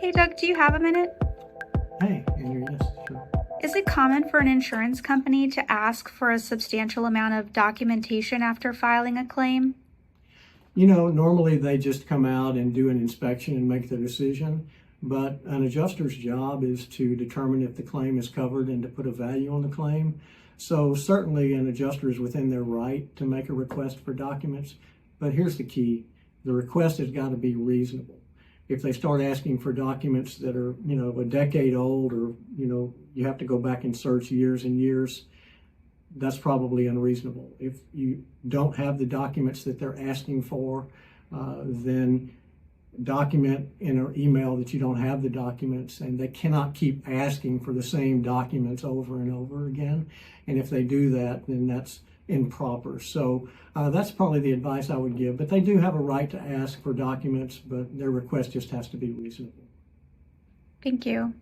Hey Doug, do you have a minute? Hey, Andrew, yes, sure. Is it common for an insurance company to ask for a substantial amount of documentation after filing a claim? Normally they just come out and do an inspection and make the decision, but an adjuster's job is to determine if the claim is covered and to put a value on the claim. So certainly an adjuster is within their right to make a request for documents, but here's the key. The request has got to be reasonable. If they start asking for documents that are, a decade old or, you have to go back and search years and years, that's probably unreasonable. If you don't have the documents that they're asking for, then document in an email that you don't have the documents, and they cannot keep asking for the same documents over and over again. And if they do that, then that's improper. So that's probably the advice I would give. But they do have a right to ask for documents, but their request just has to be reasonable. Thank you.